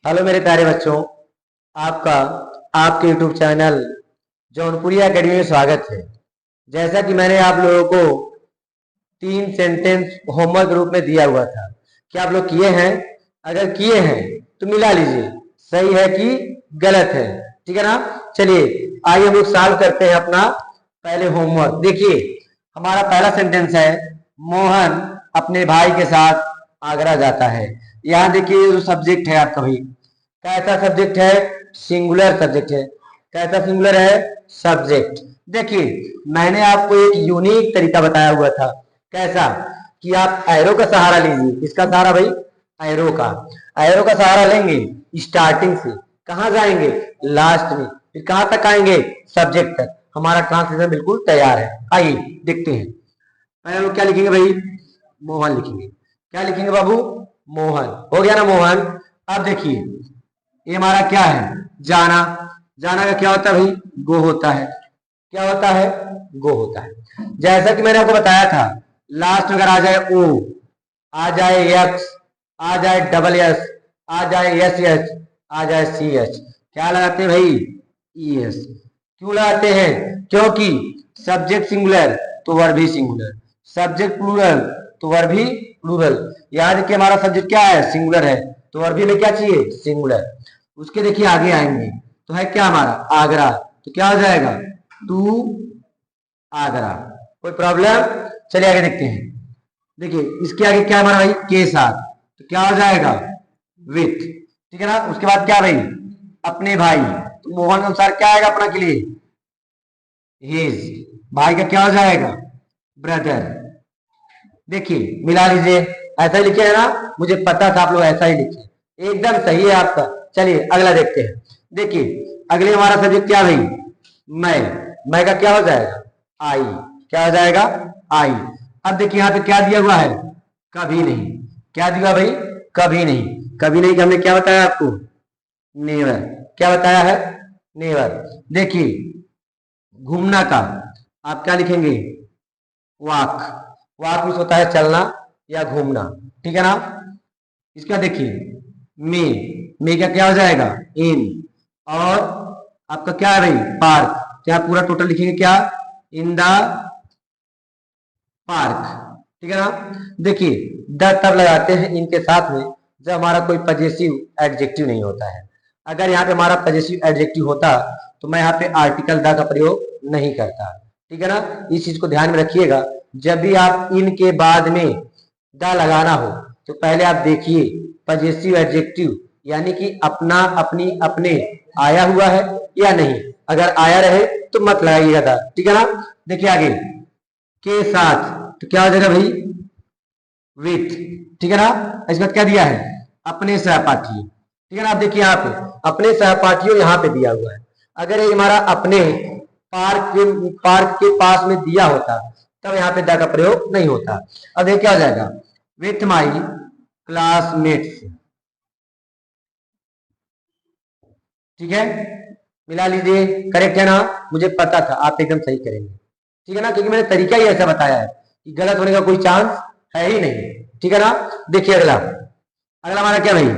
Hello मेरे प्यारे बच्चों, आपका आपके YouTube चैनल जौनपुरी एकेडमी में स्वागत है। जैसा कि मैंने आप लोगों को 3 सेंटेंस होमवर्क रूप में दिया हुआ था, क्या आप लोग किए हैं? अगर किए हैं तो मिला लीजिए, सही है कि गलत है। ठीक है ना? चलिए आइए हम लोग सॉल्व करते हैं अपना पहले होमवर्क। देखिए हमारा पहला सेंटेंस है, मोहन अपने भाई के साथ आगरा जाता है। यहाँ देखिए जो सब्जेक्ट है आपका भाई, कैसा सब्जेक्ट है? सिंगुलर सब्जेक्ट है। कैसा सिंगुलर है? सब्जेक्ट। देखिए मैंने आपको एक यूनिक तरीका बताया हुआ था, कैसा कि आप एरो का सहारा लीजिए। किसका सहारा भाई? एरो का। एरो का सहारा लेंगे, स्टार्टिंग से कहां जाएंगे? लास्ट में। फिर कहां तक आएंगे? सब्जेक्ट तक। हमारा ट्रांसलेशन बिल्कुल तैयार है। आइए देखते हैं। पहले लोग क्या लिखेंगे भाई? मोहन लिखेंगे। क्या लिखेंगे बाबू? मोहन। हो गया ना मोहन। अब देखिए ये हमारा क्या है? जाना। जाना का क्या होता है भाई? गो होता है। क्या होता है? गो होता है। जैसा कि मैंने आपको बताया था, लास्ट में अगर आ जाए ओ, आ जाए एक्स, आ जाए डबल एस, आ जाए एस एच, आ जाए सी एच, क्या लगाते हैं भाई? E S. क्यों लगाते हैं? क्योंकि सब्जेक्ट सिंगुलर तो वर्ब भी सिंगुलर, सब्जेक्ट प्लूरल तो वर्ब भी प्लूरल। याद कि हमारा सब्जेक्ट क्या है? सिंगुलर है, तो वर्ब भी में क्या चाहिए? सिंगुलर। उसके देखिए आगे आएंगे तो है क्या हमारा? आगरा। तो क्या हो जाएगा? टू आगरा। कोई प्रॉब्लम? चलिए आगे देखते हैं। देखिए इसके आगे क्या है हमारा भाई? के साथ। तो क्या हो जाएगा? विथ। ठीक है ना? उसके बाद क्या भाई? अपने भाई। तो मोहन के अनुसार क्या आएगा अपना के लिए? हिज। भाई का क्या हो जाएगा? ब्रदर। देखिए मिला लीजिए। ऐसा ही लिखे है ना? मुझे पता था आप लोग ऐसा ही लिखे, एकदम सही है आपका। चलिए अगला देखते हैं। देखिए अगले हमारा सब्जेक्ट क्या भाई? मैं। मैं का क्या हो जाएगा? आई। क्या हो जाएगा? आई। अब देखिए यहाँ पे क्या दिया हुआ है? कभी नहीं। क्या दिया भाई? कभी नहीं। कभी नहीं का हमने क्या बताया आपको? नेवर। क्या बताया है? नेवर। देखिए घूमना का आप क्या लिखेंगे? वॉक। वॉक मीन्स होता है चलना या घूमना। ठीक है ना? इसका देखिए मे का क्या हो जाएगा? इन। और आपका क्या है भाई? पार्क। क्या पूरा टोटल लिखेंगे क्या? In the park. ठीक है ना? देखिए द तब लगाते हैं इनके साथ में जब हमारा कोई पजेसिव एडजेक्टिव नहीं होता है। अगर यहाँ पे हमारा पजेसिव एडजेक्टिव होता तो मैं यहाँ पे आर्टिकल द का प्रयोग नहीं करता। ठीक है ना? इस चीज को ध्यान में रखिएगा। जब भी आप इन के बाद में द लगाना हो तो पहले आप देखिए पजेसिव एडजेक्टिव यानी कि अपना, अपनी, अपने आया हुआ है या नहीं। अगर आया रहे तो मत लगाइएगा द। ठीक है ना? देखिए आगे के साथ। तो क्या हो जाएगा भाई? विथ। ठीक है ना? इसके बाद क्या दिया है? अपने सहपाठी। ठीक है ना? आप देखिए यहाँ पे अपने सहपाठियों यहाँ पे दिया हुआ है। अगर ये हमारा अपने पार्क के पास में दिया होता तब यहाँ पे द का प्रयोग नहीं होता। अब ये क्या हो जाएगा? With my classmates. ठीक है? मिला लीजिए। करेक्ट है ना? मुझे पता था आप एकदम सही करेंगे। ठीक है ना? क्योंकि मैंने तरीका ही ऐसा बताया है कि गलत होने का कोई चांस है ही नहीं। ठीक है ना? देखिए अगला। अगला हमारा क्या भाई?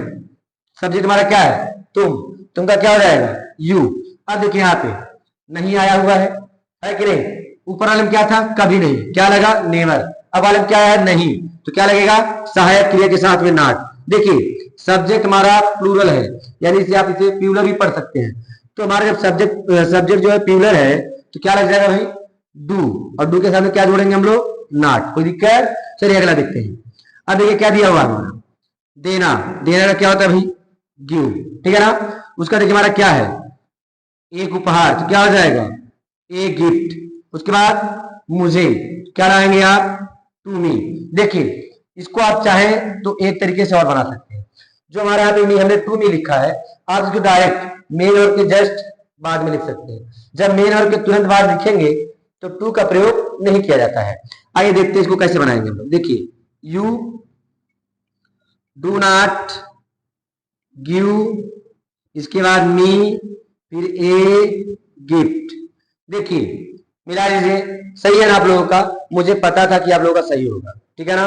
सब्जेक्ट हमारा क्या है? तुम का क्या हो जाएगा? यू। अब देखिए यहाँ पे नहीं आया हुआ है कि नहीं? ऊपर वाले में क्या था? कभी नहीं। क्या लगा? नेवर। अब वाले में क्या है? नहीं। तो क्या लगेगा? सहायक क्रिया के साथ में नॉट। देखिए सब्जेक्ट हमारा प्लूरल है, यानी इसे आप इसे प्लूरल भी पढ़ सकते हैं। तो हमारा जब सब्जेक्ट जो है प्लूरल है तो क्या लग जाएगा भाई? डू। और डू के साथ में क्या जोड़ेंगे हम लोग? नॉट। कोई दिक्कत? चलिए अगला देखते हैं। अब देखिए क्या दिया हुआ हमारा? देना। देना का क्या होता है भाई? गिव। ठीक है ना? उसका देखिए हमारा क्या है? एक उपहार। तो क्या हो जाएगा? एक गिफ्ट। उसके बाद मुझे क्या लाएंगे आप? To me. देखिए इसको आप चाहें तो एक तरीके से और बना सकते हैं। जो हमारे यहाँ पे हमने टू मी लिखा है, आप इसको डायरेक्ट मेन और के जस्ट बाद में लिख सकते हैं। जब मेन और के तुरंत बाद लिखेंगे तो टू का प्रयोग नहीं किया जाता है। आइए देखते हैं इसको कैसे बनाएंगे हम लोग। देखिए यू डू नॉट गिव, इसके बाद मी, फिर ए गिफ्ट। देखिए मिला लीजिए। सही है ना आप लोगों का? मुझे पता था कि आप लोगों का सही होगा। ठीक है ना?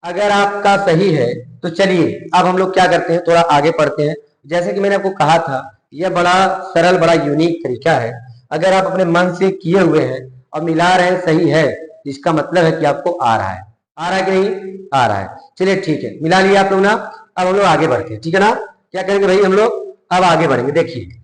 अगर आपका सही है तो चलिए अब हम लोग क्या करते हैं, थोड़ा आगे पढ़ते हैं जैसे कि मैंने आपको कहा था, यह बड़ा सरल, बड़ा यूनिक तरीका है। अगर आप अपने मन से किए हुए हैं और मिला रहे हैं, सही है, इसका मतलब है कि आपको आ रहा है। आ रहा है कि नहीं? आ रहा है। चलिए ठीक है, मिला लिया आप लोग ना। अब हम लोग आगे बढ़ते हैं, ठीक है ना। क्या करेंगे भाई हम लोग? अब आगे बढ़ेंगे। देखिए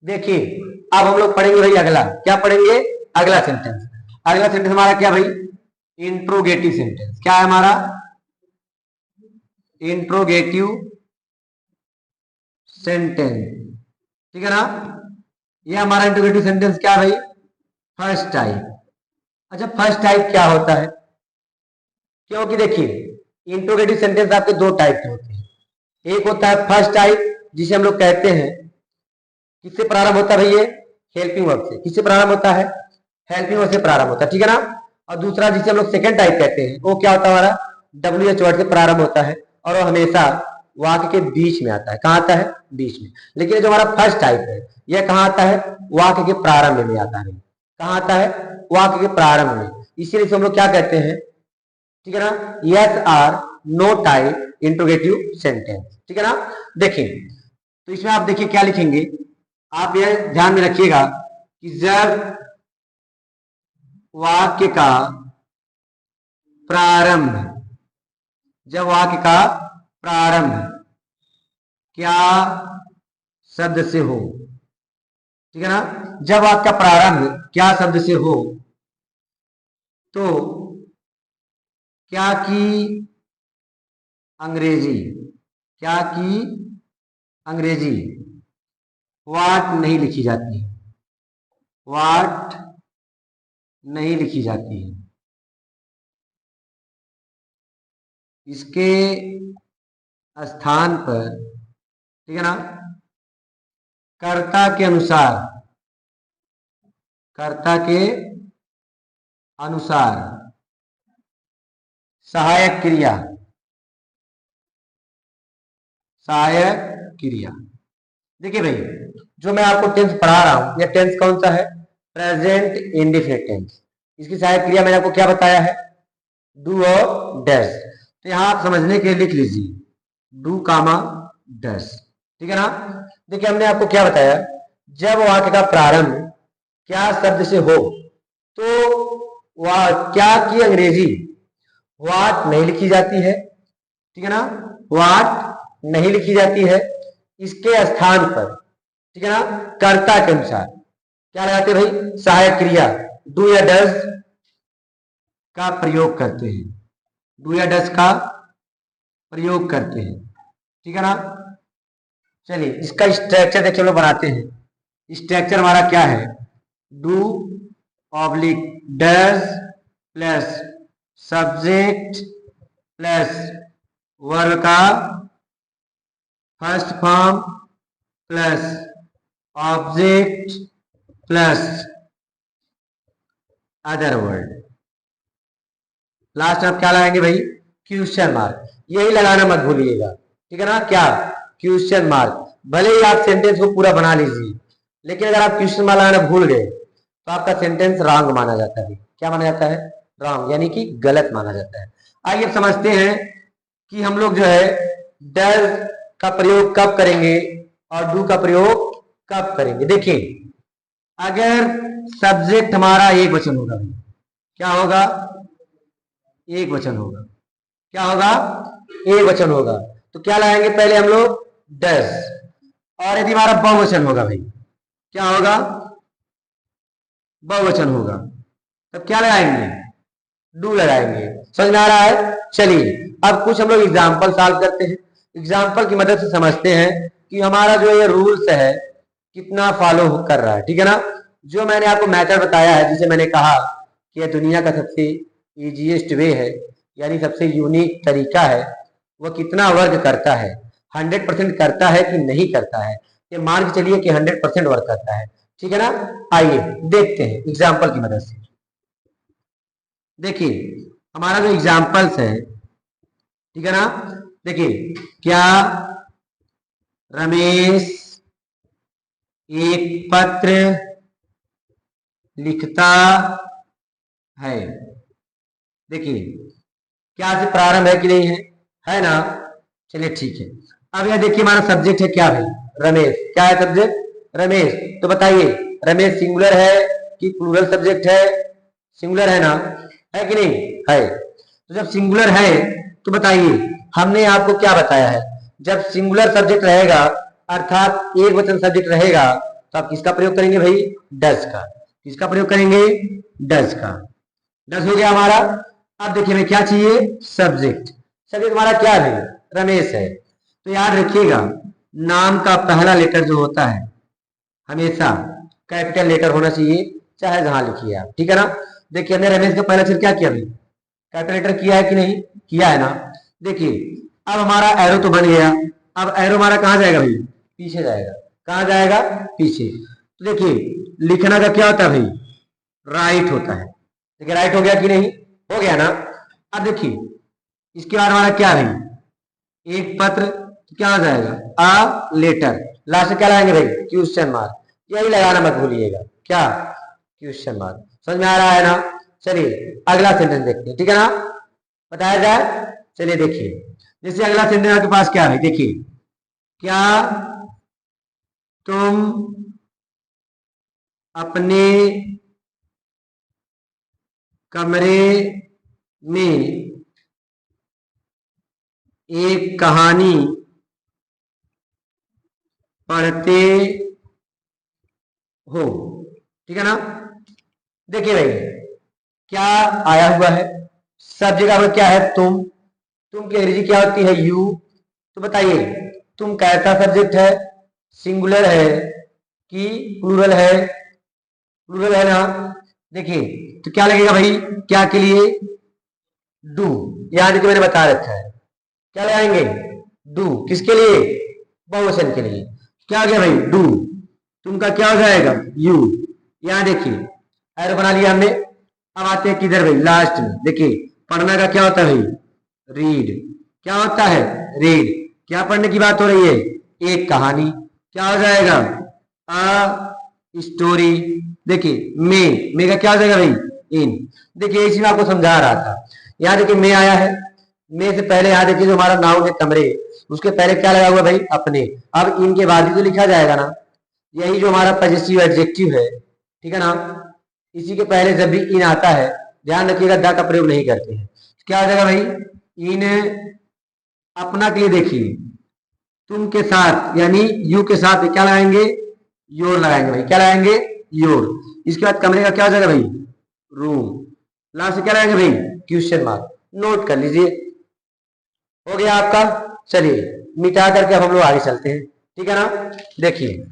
देखिए अब हम लोग पढ़ेंगे भाई अगला। क्या पढ़ेंगे? अगला सेंटेंस। अगला सेंटेंस हमारा क्या भाई? Interrogative sentence. क्या है हमारा? इंट्रोगेटिव सेंटेंस, ठीक है ना। ये हमारा इंट्रोगेटिव सेंटेंस क्या है भाई? First type. अच्छा, फर्स्ट टाइप क्या होता है? क्योंकि देखिए इंट्रोगेटिव सेंटेंस आपके दो टाइप के होते हैं। एक होता है फर्स्ट टाइप, जिसे हम लोग कहते हैं, किससे प्रारंभ होता है भाई? ये हेल्पिंग वर्ब से। किससे प्रारंभ होता है? हेल्पिंग वर्ब से प्रारंभ होता है, ठीक है ना। और दूसरा जिसे हम लोग सेकंड टाइप कहते हैं, वो क्या होता है हमारा? WH वर्ड से प्रारंभ होता है और वो हमेशा वाक्य के बीच में आता है। कहाँ आता है? बीच में। लेकिन जो हमारा फर्स्ट टाइप है, यह कहाँ आता है? वाक्य के प्रारंभ में आता है। कहाँ आता है? वाक्य के प्रारंभ में। इसीलिए हम लोग क्या कहते हैं, ठीक है ना, yes or no type interrogative sentence, ठीक है ना। देखिए तो इसमें आप देखिए क्या लिखेंगे, आप यह ध्यान में रखिएगा कि जब वाक्य का प्रारंभ, जब वाक्य का प्रारंभ क्या शब्द से हो, ठीक है ना, जब वाक्य का प्रारंभ क्या शब्द से हो, तो क्या की अंग्रेजी, क्या की अंग्रेजी वाट नहीं लिखी जाती है। वाट नहीं लिखी जाती है। इसके स्थान पर, ठीक है ना, कर्ता के अनुसार, कर्ता के अनुसार सहायक क्रिया, सहायक क्रिया। देखिए भाई, जो मैं आपको टेंस पढ़ा रहा हूं, यह टेंस कौन सा है? Present indefinite tense. इसकी सहायक क्रिया मैंने आपको क्या बताया है? डू और डैश। तो यहां आप समझने के लिए लिख लीजिए डू कामा डैश, ठीक है ना। देखिए हमने आपको क्या बताया, जब वाक्य का प्रारंभ क्या शब्द से हो, तो वह क्या की अंग्रेजी वाट नहीं लिखी जाती है, ठीक है ना, वाट नहीं लिखी जाती है। इसके स्थान पर, ठीक है ना, कर्ता के अनुसार क्या लगाते भाई? सहायक क्रिया डू या डज का प्रयोग करते हैं। डू या डज का प्रयोग करते हैं, ठीक है ना। चलिए इसका स्ट्रक्चर देखिए हम लोग बनाते हैं। स्ट्रक्चर हमारा क्या है? Do oblique does plus subject plus verb का first form plus object plus other word. Last आप क्या लगाएंगे भाई? Question mark. यही लगाना मत भूलिएगा, ठीक है ना। क्या? Question mark. भले ही आप सेंटेंस को पूरा बना लीजिए, लेकिन अगर आप क्वेश्चन मार्क लगाना भूल गए तो आपका सेंटेंस रॉन्ग माना जाता है। क्या माना जाता है? रॉन्ग, यानी कि गलत माना जाता है। आइए समझते हैं कि हम लोग जो है डज का प्रयोग कब करेंगे और डू का प्रयोग कब करेंगे। देखिए अगर सब्जेक्ट हमारा एक वचन होगा, क्या होगा? एक वचन होगा। क्या होगा? एक वचन होगा। तो क्या लगाएंगे पहले हम लोग? डज। और यदि हमारा बहुवचन होगा भाई, क्या होगा? बहुवचन होगा, तब क्या लगाएंगे? डू लगाएंगे। समझ में आ रहा है? चलिए अब कुछ हम लोग एग्जाम्पल सॉल्व करते हैं। एग्जाम्पल की मदद से समझते हैं कि हमारा जो ये रूल्स है कितना फॉलो कर रहा है, ठीक है ना। जो मैंने आपको मेथड बताया है, जिसे मैंने कहा कि यह दुनिया का सबसे इजीएस्ट वे है, यानी सबसे यूनिक तरीका है, वह कितना वर्क करता है, 100% करता है कि नहीं करता है। ये मान के चलिए कि 100% वर्क करता है, ठीक है ना। आइए देखते हैं एग्जाम्पल की मदद से। देखिए हमारा जो एग्जाम्पल्स है, ठीक है ना, देखिए क्या रमेश एक पत्र लिखता है। देखिए क्या से प्रारंभ है कि नहीं है ना। चलिए ठीक है। अब यह देखिए हमारा सब्जेक्ट है क्या भाई, रमेश। क्या है सब्जेक्ट, रमेश। तो बताइए रमेश सिंगुलर है कि प्लूरल सब्जेक्ट है? सिंगुलर है ना, है कि नहीं है। तो जब सिंगुलर है तो बताइए हमने आपको क्या बताया है, जब सिंगुलर सब्जेक्ट रहेगा अर्थात एक वचन सब्जेक्ट रहेगा तो आप किसका प्रयोग करेंगे भाई, डज का। किसका प्रयोग करेंगे, डज का। डज हो गया हमारा। अब देखिए हमें क्या चाहिए, सब्जेक्ट। सब्जेक्ट हमारा क्या है, रमेश है। तो याद रखिएगा नाम का पहला लेटर जो होता है हमेशा कैपिटल लेटर होना चाहिए, चाहे जहां लिखिए आप, ठीक है ना। देखिए हमने रमेश का पहला अक्षर क्या किया भाई, कैपिटल लेटर किया है कि नहीं, किया है ना। देखिए अब हमारा एरो तो बन गया। अब एरो हमारा कहां जाएगा भाई, पीछे जाएगा। कहां जाएगा, पीछे। तो देखिए लिखना का क्या होता है भाई, राइट होता है। देखिए राइट हो गया कि नहीं, हो गया ना। अब देखिए इसके बाद हमारा क्या है, एक पत्र। तो क्या हो जाएगा, अ लेटर। लास्ट में क्या लगाएंगे भाई, क्वेश्चन मार्क। यही लगाना मत भूलिएगा, क्या, क्वेश्चन मार्क। समझ में आ रहा है ना। चलिए अगला सेंटेंस देखते हैं, ठीक है ना, बताया जाए। चलिए देखिए जैसे अगला सेंटेंस आपके पास क्या है, देखिए क्या तुम अपने कमरे में एक कहानी पढ़ते हो, ठीक है ना। देखिए भाई क्या आया हुआ है, सब जगह पर क्या है, तुम की अंग्रेजी क्या होती है, यू। तो बताइए तुम कैसा सब्जेक्ट है, सिंगुलर है कि प्लूरल है, प्लूरल है ना। देखिए तो क्या लगेगा भाई, क्या के लिए, डू। यहां देखिए मैंने बता रखा है, क्या लगाएंगे, डू। किसके लिए, बहुवचन के लिए। क्या आ गया भाई, डू। तुम का क्या हो जाएगा, यू। यहां देखिए एरो बना लिया हमने। अब आते हैं किधर भाई, लास्ट में। देखिए पढ़ना का क्या होता है भाई, रीड। क्या होता है, रीड। क्या पढ़ने की बात हो रही है, एक कहानी। क्या हो जाएगा, अ स्टोरी। देखिए मे का क्या हो जाएगा भाई, इन। देखिए इसी में आपको समझा रहा था। यहाँ देखिए मे आया है, मे से पहले यहाँ देखिए जो हमारा नाउन है कमरे, उसके पहले क्या लगा हुआ भाई, अपने। अब इनके बाद ही तो लिखा जाएगा ना। यही जो हमारा पॉजिटिव एडजेक्टिव है, ठीक है ना, इसी के पहले जब भी इन आता है ध्यान रखिएगा दा का प्रयोग नहीं करते हैं। क्या आ जाएगा भाई, इन अपना के लिए देखिए तुम के साथ यानी यू के साथ क्या लगाएंगे, योर लगाएंगे भाई। क्या लगाएंगे, योर। इसके बाद कमरे का क्या हो जाएगा भाई, रूम। लास्ट से क्या लगाएंगे भाई, क्वेश्चन मार्क। नोट कर लीजिए, हो गया आपका। चलिए मिटा करके अब हम लोग आगे चलते हैं, ठीक है ना। देखिए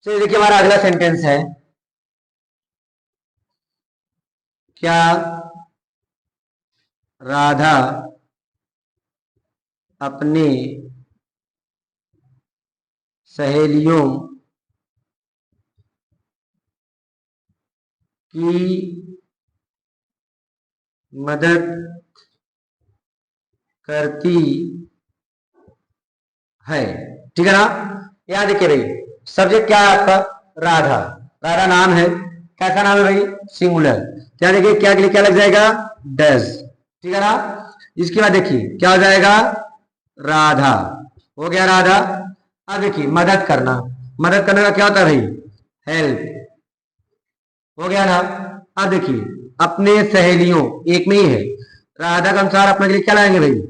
चलिए देखिए हमारा अगला सेंटेंस है, क्या राधा अपने सहेलियों की मदद करती है, ठीक है ना। यहां देखिए भाई सब्जेक्ट क्या है आपका, राधा। राधा नाम है, कैसा नाम है भाई, सिंगुलर। क्या देखिए क्या के लिए क्या लग जाएगा, डज, ठीक है ना। इसके बाद देखिए क्या हो जाएगा, राधा। हो गया राधा। अब देखिए मदद करना, मदद करने का क्या होता है भाई, हेल्प। हो गया ना। अब देखिए अपने सहेलियों एक में ही है, राधा के अनुसार अपने के लिए क्या लाएंगे भाई,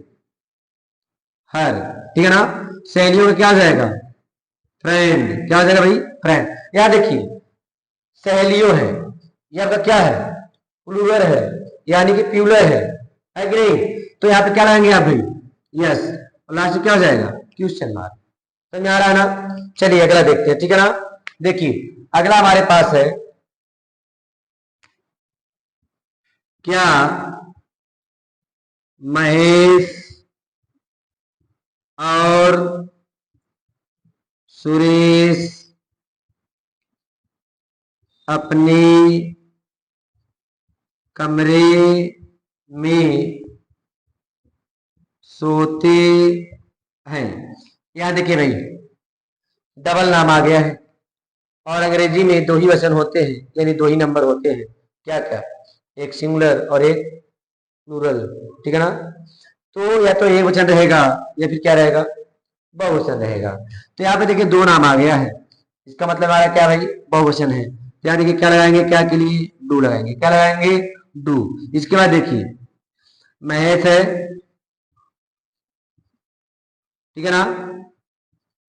हर, ठीक है ना। सहेलियों में क्या आ जाएगा, फ्रेंड। क्या हो जाएगा भाई, फ्रेंड। यहां देखिए सहेलियों है, ये आपका क्या है, प्लूरल है यानी कि प्यूलर है कि नहीं। तो यहाँ पे क्या लाएंगे आप भाई, यस। और लास्ट में क्या हो जाएगा, क्वेश्चन मार्क। समझ आ रहा है ना। चलिए अगला देखते हैं, ठीक है ना। देखिए अगला हमारे पास है, क्या महेश और सुरेश अपनी कमरे में सोते हैं। यहां देखिए भाई, डबल नाम आ गया है और अंग्रेजी में दो ही वचन होते हैं, यानी दो ही नंबर होते हैं। क्या क्या? एक सिंगुलर और एक प्लूरल, ठीक है ना। तो या तो एक वचन रहेगा या फिर क्या रहेगा, बहुवचन रहेगा। तो यहाँ पे देखिए दो नाम आ गया है, इसका मतलब आ रहा है क्या भाई, बहुवचन है। तो यहाँ देखिए क्या लगाएंगे, क्या के लिए, डू लगाएंगे। क्या लगाएंगे, डू। इसके बाद देखिए महेश है, ठीक है ना,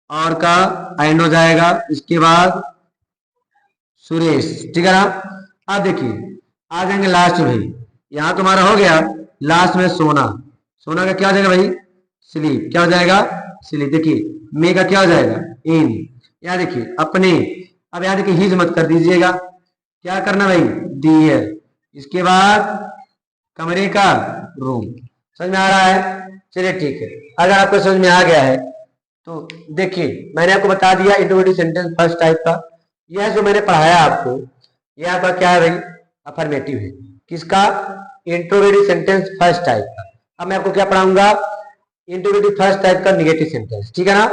और का एंड हो जाएगा। इसके बाद सुरेश, ठीक है ना। अब देखिए आ जाएंगे लास्ट में, यहां तुम्हारा हो गया लास्ट में सोना। सोना का क्या हो जाएगा भाई, स्लीप। क्या हो जाएगा, स्लीप। देखिए मे का क्या हो जाएगा, इन। यहाँ देखिए अपने, अब यहाँ देखिए हिज मत कर दीजिएगा, क्या करना भाई, डियर। इसके बाद कमरे का, रूम। समझ में आ रहा है, चलिए ठीक है। अगर आपको समझ में आ गया है तो देखिए मैंने आपको बता दिया इंट्रोगेटिव सेंटेंस फर्स्ट टाइप का। यह जो मैंने पढ़ाया आपको, यह आपका क्या है भाई, अफर्मेटिव है। किसका, इंट्रोगेटिव सेंटेंस फर्स्ट टाइप का। अब मैं आपको क्या पढ़ाऊंगा, इंट्रोगेटिव फर्स्ट टाइप का निगेटिव सेंटेंस, ठीक है ना।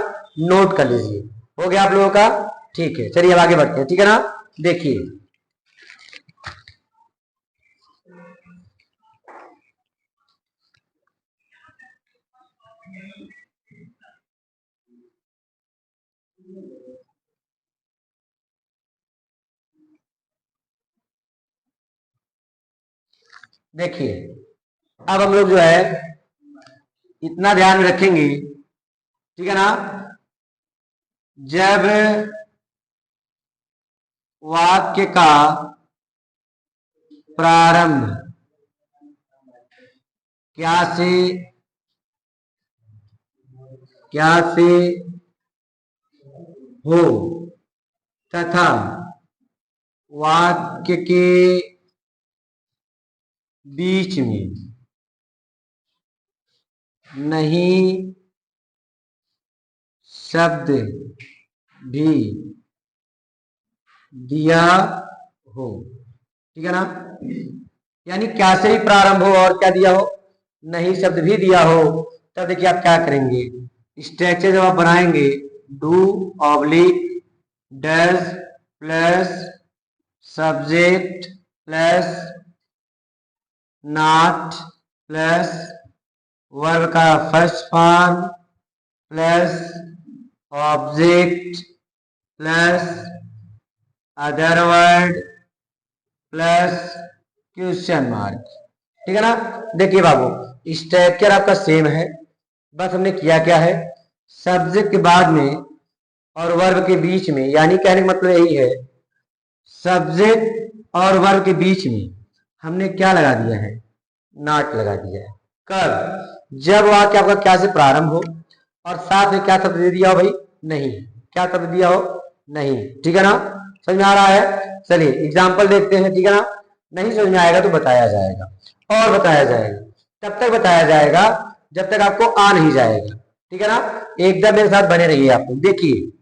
नोट कर लीजिए, हो गया आप लोगों का, ठीक है। चलिए अब आगे बढ़ते हैं, ठीक है ना। देखिए देखिए अब हम लोग जो है इतना ध्यान रखेंगे, ठीक है ना, जब वाक्य का प्रारंभ क्या से क्या से हो तथा वाक्य के बीच में नहीं शब्द भी दिया हो, ठीक है ना। यानी क्या से ही प्रारंभ हो और क्या दिया हो, नहीं शब्द भी दिया हो, तब देखिए आप क्या करेंगे, स्ट्रक्चर जब आप बनाएंगे, do oblique does plus subject plus not plus verb का first form plus object plus other word plus question mark, ठीक है ना। देखिए बाबू स्ट्रक्चर आपका सेम है, बस हमने किया क्या है, सब्जेक्ट के बाद में और वर्ब के बीच में, यानी कहने का मतलब यही है, सब्जेक्ट और वर्ब के बीच में हमने क्या लगा दिया है, नॉट लगा दिया है। कब, जब वाक्य आपका क्या से प्रारंभ हो और साथ में क्या शब्द दे दिया हो भाई, नहीं। क्या शब्द दिया हो, नहीं, ठीक है ना। समझ में आ रहा है, चलिए एग्जाम्पल देखते हैं, ठीक है ना। नहीं समझ में आएगा तो बताया जाएगा, और बताया जाएगा, तब तक बताया जाएगा जब तक आपको आ नहीं जाएगा, ठीक है ना। एकदम मेरे साथ बने रहिए आप लोग। देखिए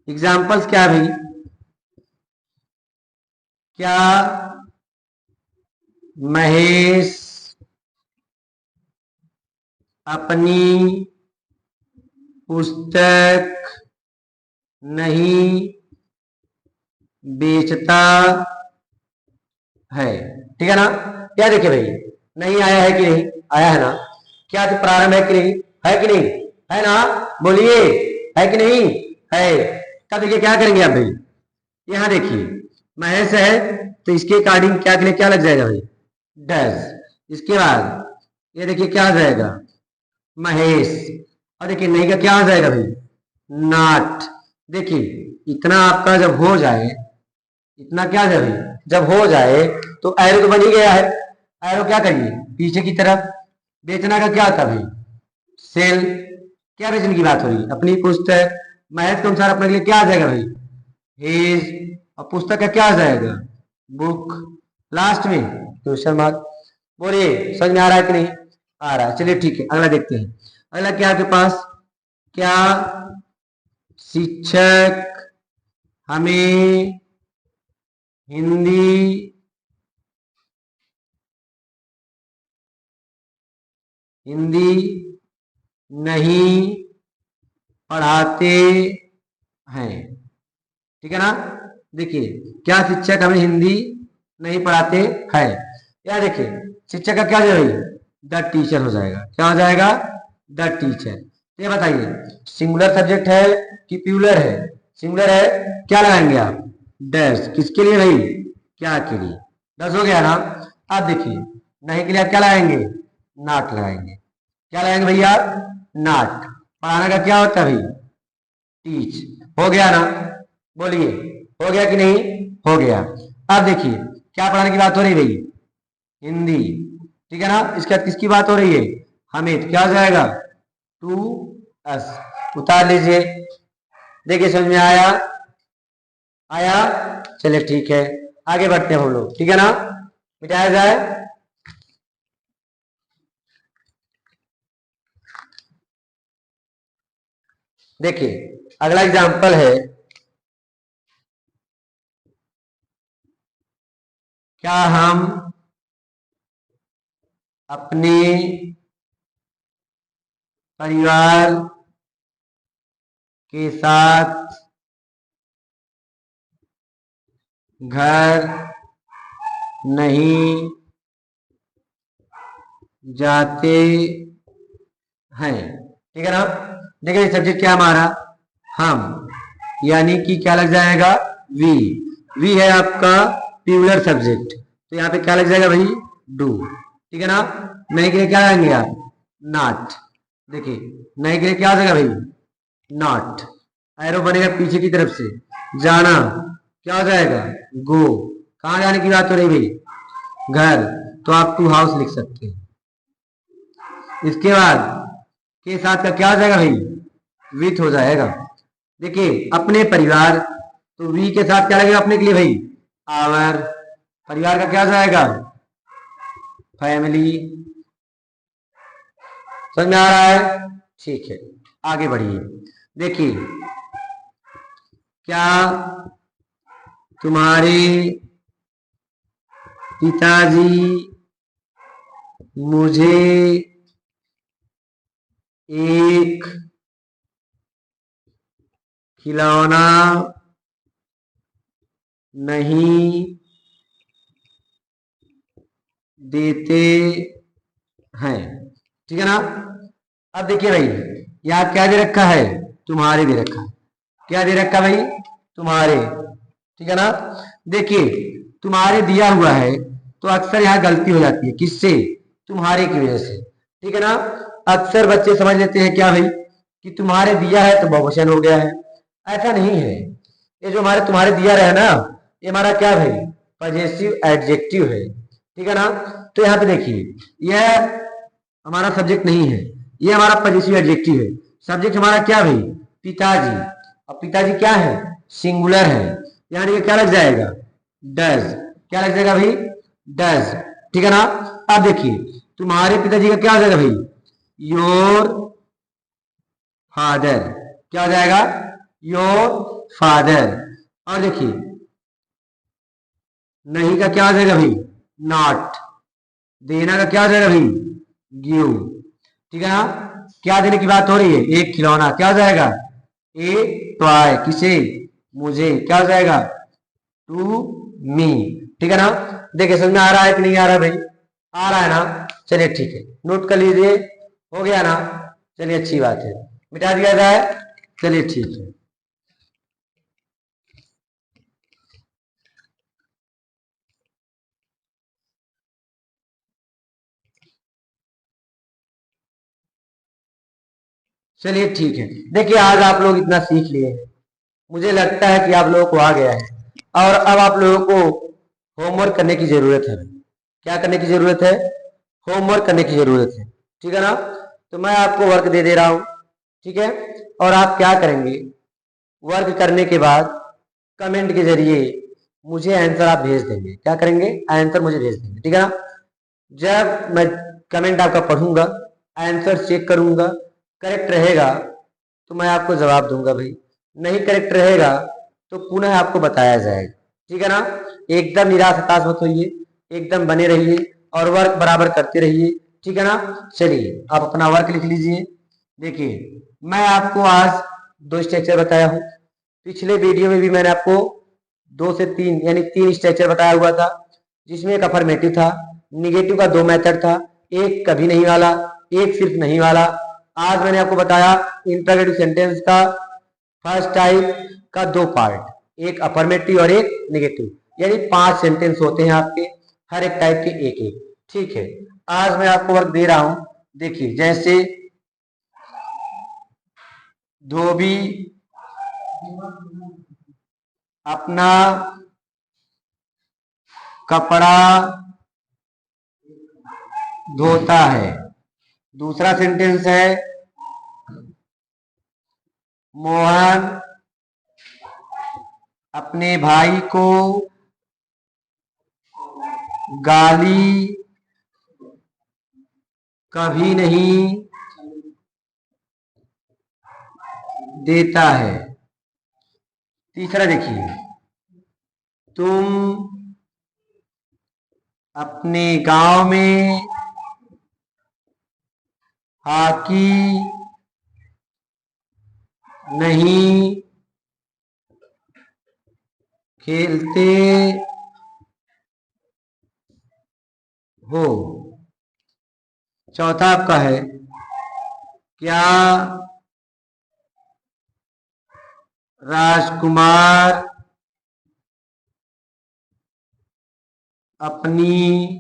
एग्जाम्पल्स क्या है भाई, क्या महेश अपनी पुस्तक नहीं बेचता है, ठीक है ना। क्या देखिए भाई, नहीं आया है कि नहीं, आया है ना। क्या प्रारंभ है कि नहीं, है कि नहीं, है ना, बोलिए, है कि नहीं, है। तब देखिए क्या करेंगे आप भाई, यहां देखिए महेश है तो इसके अकॉर्डिंग क्या के लिए क्या लग जाएगा भाई, डज। इसके बाद ये देखिए क्या आ जाएगा, महेश। और देखिए नहीं का क्या आ जाएगा भाई, नॉट। देखिए इतना आपका जब हो जाए, इतना क्या है भाई, जब हो जाए तो एरो तो बन ही गया है। एरो क्या करिए, पीछे की तरफ। बेचना का क्या था भाई, सेल। क्या बेचने की बात हो रही है, अपनी पुस्तक। महेश के अनुसार अपने लिए क्या आ जाएगा भाई, हिज। और पुस्तक का क्या आ जाएगा, बुक। लास्ट में क्वेश्चन मार्क। बोलिए समझ में आ रहा है कि नहीं आ रहा है, चलिए ठीक है अगला देखते हैं। अगला क्या आपके पास, क्या शिक्षक हमें हिंदी हिंदी नहीं पढ़ाते हैं। ठीक है ना। देखिए क्या शिक्षक हमें हिंदी नहीं पढ़ाते हैं, या देखिए शिक्षक का क्या हो जाएगा, द टीचर हो जाएगा। क्या हो जाएगा, द टीचर। तो ये बताइए सिंगुलर सब्जेक्ट है कि प्लूरल है। सिंगुलर है, क्या लगाएंगे आप, डैश। किसके लिए भाई, क्या के लिए, दस हो गया ना। अब देखिए नहीं के लिए आप क्या लगाएंगे, नॉट लगाएंगे। क्या लगाएंगे भैया, नॉट। पढ़ाना का क्या होता है भाई, टीच। हो गया ना, बोलिए हो गया कि नहीं, हो गया। अब देखिए क्या पढ़ाने की बात हो रही है भाई, हिंदी। ठीक है ना। इसके बाद किसकी बात हो रही है, हमिद। क्या हो जाएगा, टू अस। उतार लीजिए। देखिए समझ में आया, आया। चलिए ठीक है, आगे बढ़ते हैं हम लोग। ठीक है ना, मिटाया जाए। देखिए अगला एग्जाम्पल है, क्या हम अपने परिवार के साथ घर नहीं जाते हैं। ठीक है ना। देखिए सब्जेक्ट क्या हमारा, हम, यानी कि क्या लग जाएगा, वी। वी है आपका प्लूरल सब्जेक्ट, तो यहाँ पे क्या लग जाएगा भाई, डू। ठीक है ना। नहीं के लिए क्या आएंगे आप, नॉट। देखिए नहीं के लिए क्या आ जाएगा भाई, नॉट। एरो बनेगा पीछे की तरफ से, जाना। क्या हो जाएगा, गो। कहाँ जाने की बात हो रही भाई, घर, तो आप टू हाउस लिख सकते हैं। इसके बाद के साथ का क्या हो जाएगा भाई, विथ हो जाएगा। देखिए अपने परिवार, तो वी के साथ क्या लगेगा अपने के लिए भाई, आवर। परिवार का क्या हो जाएगा, फैमिली। समझ में आ रहा है, ठीक है आगे बढ़िए। देखिए क्या तुम्हारे पिताजी मुझे एक खिलौना नहीं देते हैं। ठीक है ना। अब देखिए भाई यहाँ क्या दे रखा है, तुम्हारे दे रखा है। क्या दे रखा भाई, तुम्हारे। ठीक है ना। देखिए तुम्हारे दिया हुआ है, तो अक्सर यहाँ गलती हो जाती है, किससे, तुम्हारे की वजह से। ठीक है ना। अक्सर बच्चे समझ लेते हैं क्या भाई, कि तुम्हारे दिया है तो बहुवचन हो गया है। ऐसा नहीं है, ये जो हमारे तुम्हारे दिया रहा है ना, ये हमारा क्या भाई, पजेसिव एडजेक्टिव है। ठीक है ना। तो यहाँ पे देखिए यह हमारा सब्जेक्ट नहीं है, ये हमारा पजेसिव एडजेक्टिव है। सब्जेक्ट हमारा क्या भाई, पिताजी। अब पिताजी क्या है, सिंगुलर है, यानी कि क्या लग जाएगा, डज। क्या लग जाएगा भाई, डज। ठीक है ना। अब देखिए तुम्हारे पिताजी का क्या हो जाएगा भाई, योर फादर। क्या हो जाएगा, योर फादर। और देखिए नहीं का क्या हो जाएगा भाई, नॉट। देना का क्या हो जाएगा भाई, गिव। ठीक है ना। क्या देने की बात हो रही है, एक खिलौना। क्या हो जाएगा, ए टॉय। किसे, मुझे। क्या हो जाएगा, टू मी। ठीक है ना। देखिए समझ में आ रहा है कि नहीं आ रहा है भाई, आ रहा है ना। चलिए ठीक है, नोट कर लीजिए। हो गया ना, चलिए अच्छी बात है, मिटा दिया जाए। चलिए ठीक है। चलिए ठीक है। देखिए आज आप लोग इतना सीख लिए हैं, मुझे लगता है कि आप लोगों को आ गया है। और अब आप लोगों को होमवर्क करने की जरूरत है। क्या करने की जरूरत है, होमवर्क करने की जरूरत है। ठीक है ना। तो मैं आपको वर्क दे दे रहा हूं, ठीक है। और आप क्या करेंगे, वर्क करने के बाद कमेंट के जरिए मुझे आंसर आप भेज देंगे। क्या करेंगे, आंसर मुझे भेज देंगे। ठीक है ना। जब मैं कमेंट आपका पढ़ूंगा, आंसर चेक करूंगा, करेक्ट रहेगा तो मैं आपको जवाब दूंगा भाई, नहीं करेक्ट रहेगा तो पुनः आपको बताया जाएगा। ठीक है ना। एकदम निराश हताश मत होइए, एकदम बने रहिए और वर्क बराबर करते रहिए, ठीक है ना। चलिए आप अपना वर्क लिख लीजिए। देखिए मैं आपको आज 2 स्ट्रक्चर बताया हूँ, पिछले वीडियो में भी मैंने आपको 2 से 3 यानी 3 स्ट्रक्चर बताया हुआ था, जिसमें एक अफर्मेटिव था, निगेटिव का 2 मेथड था, एक कभी नहीं वाला, एक सिर्फ नहीं वाला। आज मैंने आपको बताया इंटरोगेटिव सेंटेंस का फर्स्ट टाइप का 2 पार्ट, एक अफर्मेटिव और एक निगेटिव, यानी 5 सेंटेंस होते हैं आपके, हर एक टाइप के एक एक। ठीक है, आज मैं आपको वर्क दे रहा हूं। देखिए जैसे धोबी अपना कपड़ा धोता है। दूसरा सेंटेंस है मोहन अपने भाई को गाली कभी नहीं देता है। तीसरा देखिए, तुम अपने गांव में हॉकी नहीं खेलते हो। चौथा आपका है, क्या राजकुमार अपनी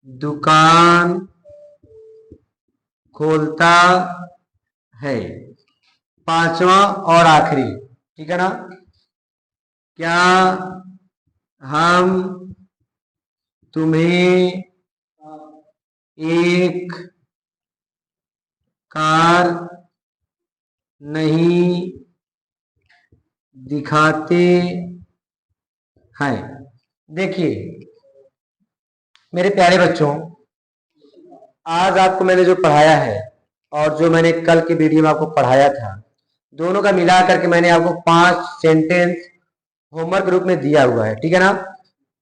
दुकान खोलता है। पांचवा और आखिरी, ठीक है ना, क्या हम तुम्हें एक कार नहीं दिखाते हैं। देखिए मेरे प्यारे बच्चों, आज आपको मैंने जो पढ़ाया है और जो मैंने कल की वीडियो में आपको पढ़ाया था, दोनों का मिला करके मैंने आपको 5 सेंटेंस होमवर्क रूप में दिया हुआ है, ठीक है ना।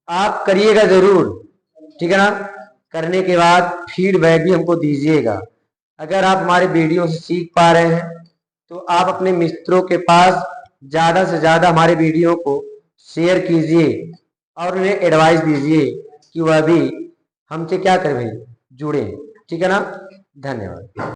आप करिएगा जरूर, ठीक है ना। करने के बाद फीडबैक भी हमको दीजिएगा। अगर आप हमारे वीडियो से सीख पा रहे हैं तो आप अपने मित्रों के पास ज्यादा से ज्यादा हमारे वीडियो को शेयर कीजिए और उन्हें एडवाइस दीजिए कि वह भी हमसे क्या करें भाई, जुड़े, ठीक है ना। धन्यवाद।